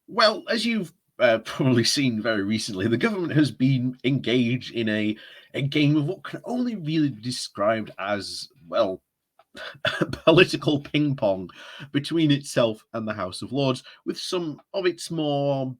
Well, as you've probably seen very recently, the government has been engaged in a game of what can only really be described as, well, political ping pong between itself and the House of Lords, with some of its more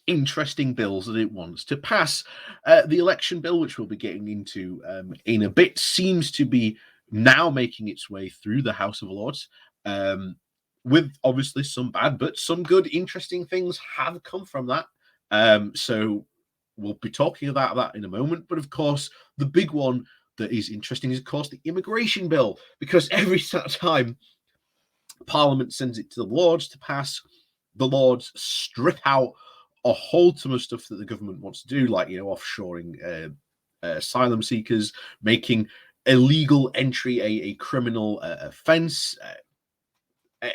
interesting bills that it wants to pass. The election bill, which we'll be getting into in a bit, seems to be now making its way through the House of Lords. With obviously some bad, but some good, interesting things have come from that. So we'll be talking about that in a moment. But of course, the big one that is interesting is, of course, the immigration bill, because every time Parliament sends it to the Lords to pass, the Lords strip out a whole ton of stuff that the government wants to do, like, offshoring asylum seekers, making illegal entry a criminal offence.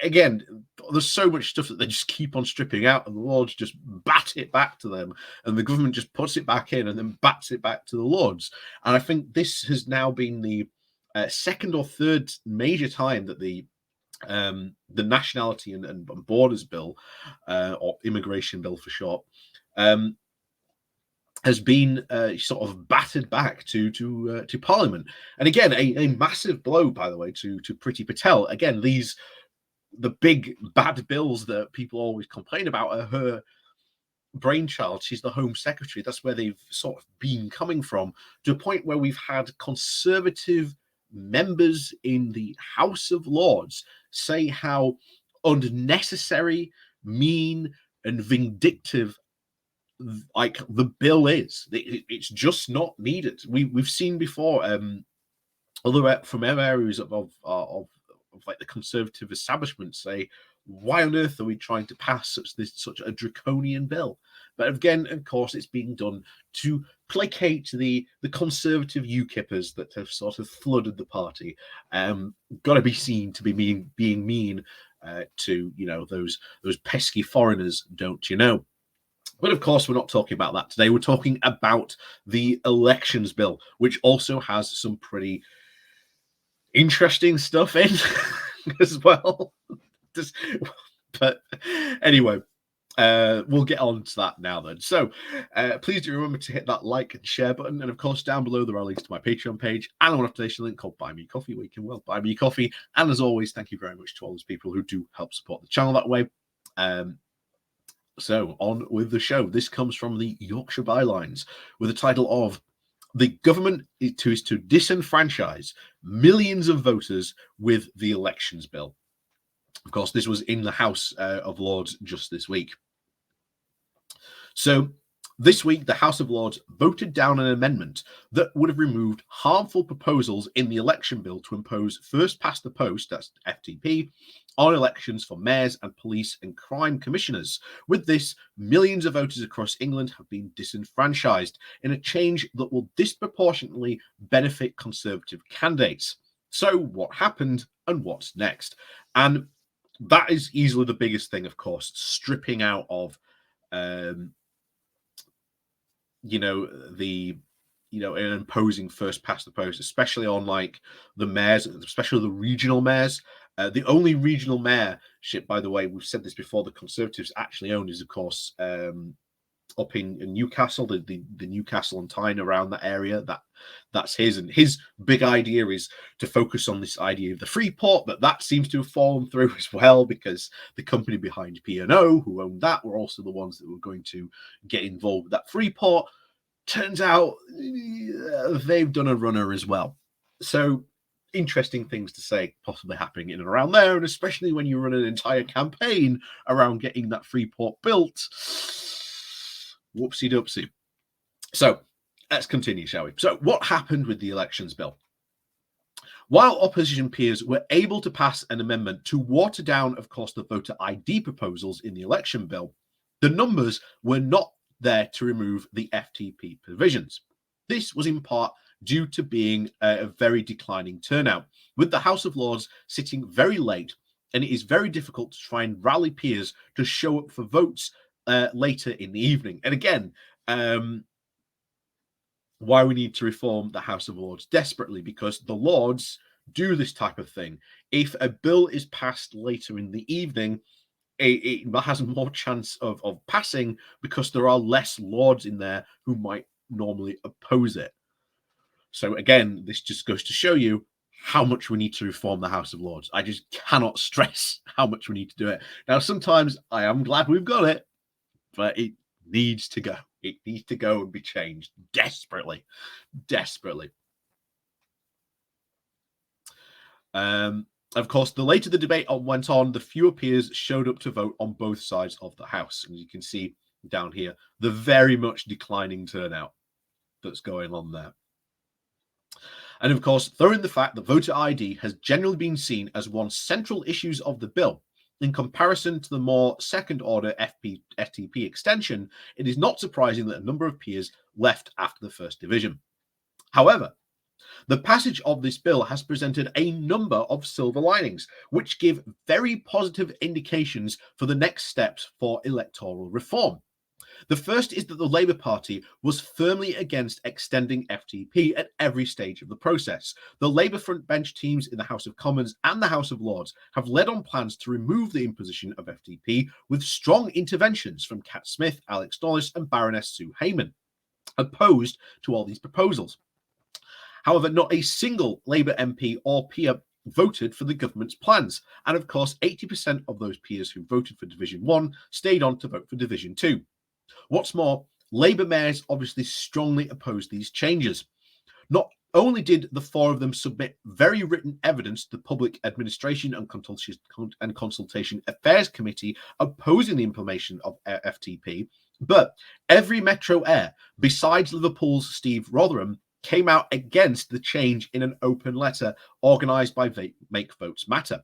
Again, there's so much stuff that they just keep on stripping out, and the Lords just bat it back to them, and the government just puts it back in and then bats it back to the Lords. And I think this has now been the second or third major time that the Nationality and Borders Bill, or Immigration Bill for short, has been sort of battered back to Parliament. And again, a massive blow, by the way, to Priti Patel. Again, the big bad bills that people always complain about are her brainchild. She's the Home Secretary. That's where they've sort of been coming from, to a point where we've had Conservative members in the House of Lords say how unnecessary, mean, and vindictive like the bill is. It's just not needed. We've seen before other from areas of like the Conservative establishment say, why on earth are we trying to pass such a draconian bill? But again, of course, it's being done to placate the Conservative UKIPers that have sort of flooded the party. Got to be seen to be being mean to those pesky foreigners, don't you know? But of course, we're not talking about that today. We're talking about the elections bill, which also has some pretty interesting stuff in as well. But anyway, we'll get on to that now then. So please do remember to hit that like and share button. And of course, down below there are links to my Patreon page and an application link called Buy Me Coffee, where you can buy me coffee. And as always, thank you very much to all those people who do help support the channel that way. So on with the show. This comes from the Yorkshire Bylines with the title of "The Government is to Disenfranchise Millions of Voters with the Elections Bill." Of course, this was in the House of Lords just this week. So this week, the House of Lords voted down an amendment that would have removed harmful proposals in the election bill to impose first past the post, that's FTP, on elections for mayors and police and crime commissioners. With this, millions of voters across England have been disenfranchised in a change that will disproportionately benefit Conservative candidates. So what happened and what's next? And that is easily the biggest thing, of course, stripping out of an imposing first past the post, especially on like the mayors, especially the regional mayors. The only regional mayorship, by the way, we've said this before, the Conservatives actually own is, of course, up in Newcastle, the Newcastle and Tyne, around that area. That's his, and his big idea is to focus on this idea of the free port, but that seems to have fallen through as well, because the company behind P&O, who owned that, were also the ones that were going to get involved with that free port. Turns out they've done a runner as well. So interesting things to say possibly happening in and around there, and especially when you run an entire campaign around getting that free port built. Whoopsie doopsie. So let's continue, shall we? So what happened with the elections bill? While opposition peers were able to pass an amendment to water down, of course, the voter ID proposals in the election bill, the numbers were not there to remove the FTP provisions. This was in part due to being a very declining turnout, with the House of Lords sitting very late, and it is very difficult to try and rally peers to show up for votes later in the evening. And again, why we need to reform the House of Lords desperately, because the Lords do this type of thing. If a bill is passed later in the evening, it has more chance of passing because there are less lords in there who might normally oppose it. So again, this just goes to show you how much we need to reform the House of Lords. I just cannot stress how much we need to do it. Now, sometimes I am glad we've got it, but it needs to go. It needs to go and be changed desperately, desperately. Of course, the later the debate went on, the fewer peers showed up to vote on both sides of the House. And you can see down here the very much declining turnout that's going on there. And of course, throw in the fact that voter ID has generally been seen as one central issues of the bill. In comparison to the more second-order FTP extension, it is not surprising that a number of peers left after the first division. However, the passage of this bill has presented a number of silver linings, which give very positive indications for the next steps for electoral reform. The first is that the Labour Party was firmly against extending FTP at every stage of the process. The Labour front bench teams in the House of Commons and the House of Lords have led on plans to remove the imposition of FTP with strong interventions from Cat Smith, Alex Dulles and Baroness Sue Hayman, opposed to all these proposals. However, not a single Labour MP or peer voted for the government's plans. And of course, 80% of those peers who voted for Division 1 stayed on to vote for Division 2. What's more, Labour mayors obviously strongly opposed these changes. Not only did the four of them submit very written evidence to the Public Administration and Consultation Affairs Committee opposing the implementation of FTP, but every Metro Air, besides Liverpool's Steve Rotherham, came out against the change in an open letter organised by Make Votes Matter.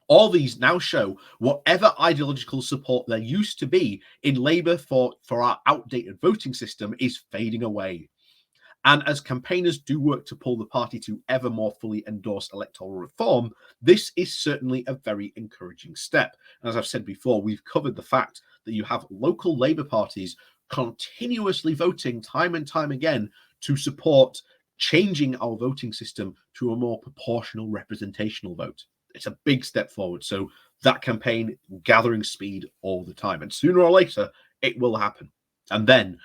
All these now show whatever ideological support there used to be in Labour for our outdated voting system is fading away. And as campaigners do work to pull the party to ever more fully endorse electoral reform, this is certainly a very encouraging step. As I've said before, we've covered the fact that you have local Labour parties continuously voting time and time again to support changing our voting system to a more proportional representational vote. It's a big step forward. So that campaign gathering speed all the time. And sooner or later, it will happen. And then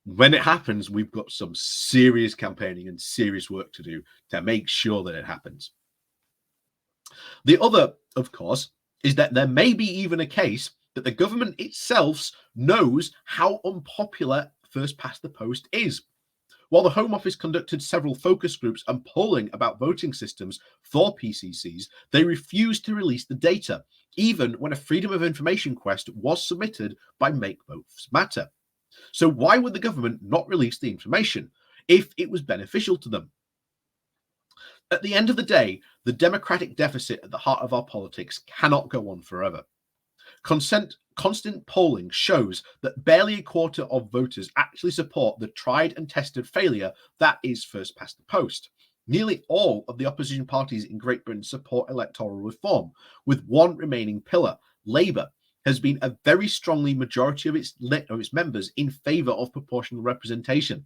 when it happens, we've got some serious campaigning and serious work to do to make sure that it happens. The other, of course, is that there may be even a case that the government itself knows how unpopular first past the post is. While the Home Office conducted several focus groups and polling about voting systems for PCCs, they refused to release the data, even when a Freedom of Information request was submitted by Make Votes Matter. So why would the government not release the information if it was beneficial to them? At the end of the day, the democratic deficit at the heart of our politics cannot go on forever. Constant polling shows that barely a quarter of voters actually support the tried and tested failure that is first past the post. Nearly all of the opposition parties in Great Britain support electoral reform, with one remaining pillar. Labour has been a very strongly majority of its members in favour of proportional representation.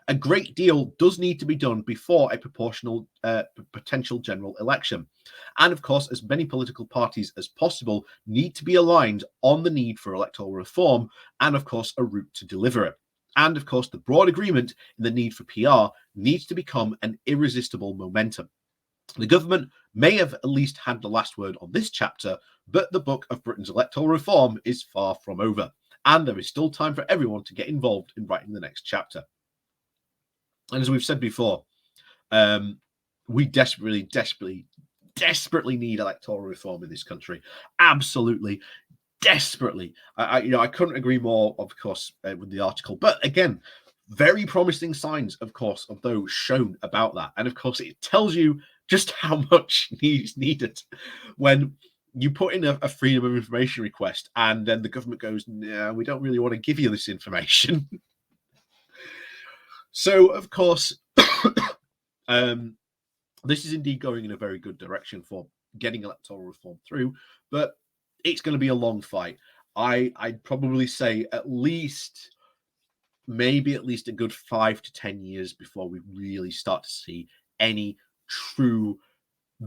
A great deal does need to be done before a proportional potential general election. And of course, as many political parties as possible need to be aligned on the need for electoral reform and, of course, a route to deliver it. And of course, the broad agreement in the need for PR needs to become an irresistible momentum. The government may have at least had the last word on this chapter, but the book of Britain's electoral reform is far from over. And there is still time for everyone to get involved in writing the next chapter. And as we've said before, we desperately need electoral reform in this country. Absolutely, desperately. I couldn't agree more, of course, with the article. But again, very promising signs, of course, of those shown about that. And of course, it tells you just how much is needed when you put in a freedom of information request and then the government goes, no, we don't really want to give you this information. So, of course, this is indeed going in a very good direction for getting electoral reform through, but it's going to be a long fight. I'd probably say maybe at least a good 5 to 10 years before we really start to see any true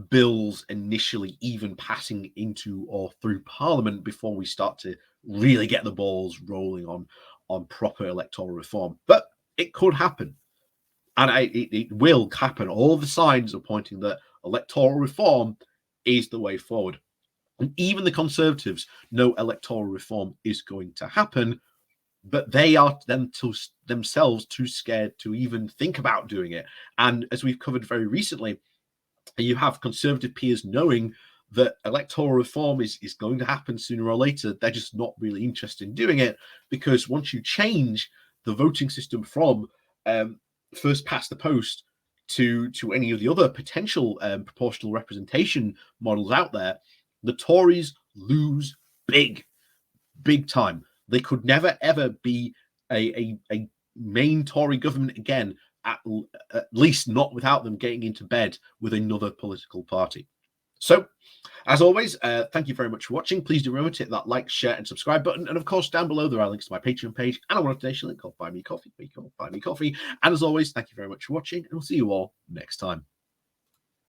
bills initially even passing into or through Parliament before we start to really get the balls rolling on proper electoral reform. But it could happen, and it will happen. All the signs are pointing that electoral reform is the way forward. And even the Conservatives know electoral reform is going to happen, but they are themselves too scared to even think about doing it. And as we've covered very recently, you have Conservative peers knowing that electoral reform is going to happen sooner or later. They're just not really interested in doing it, because once you change the voting system from first past the post to any of the other potential proportional representation models out there, the Tories lose big time. They could never ever be a main Tory government again, at least not without them getting into bed with another political party. So, as always, thank you very much for watching. Please do remember to hit that like, share, and subscribe button. And of course, down below there are links to my Patreon page and a one-off donation link called Buy Me Coffee, where you can buy me coffee. And as always, thank you very much for watching, and we'll see you all next time.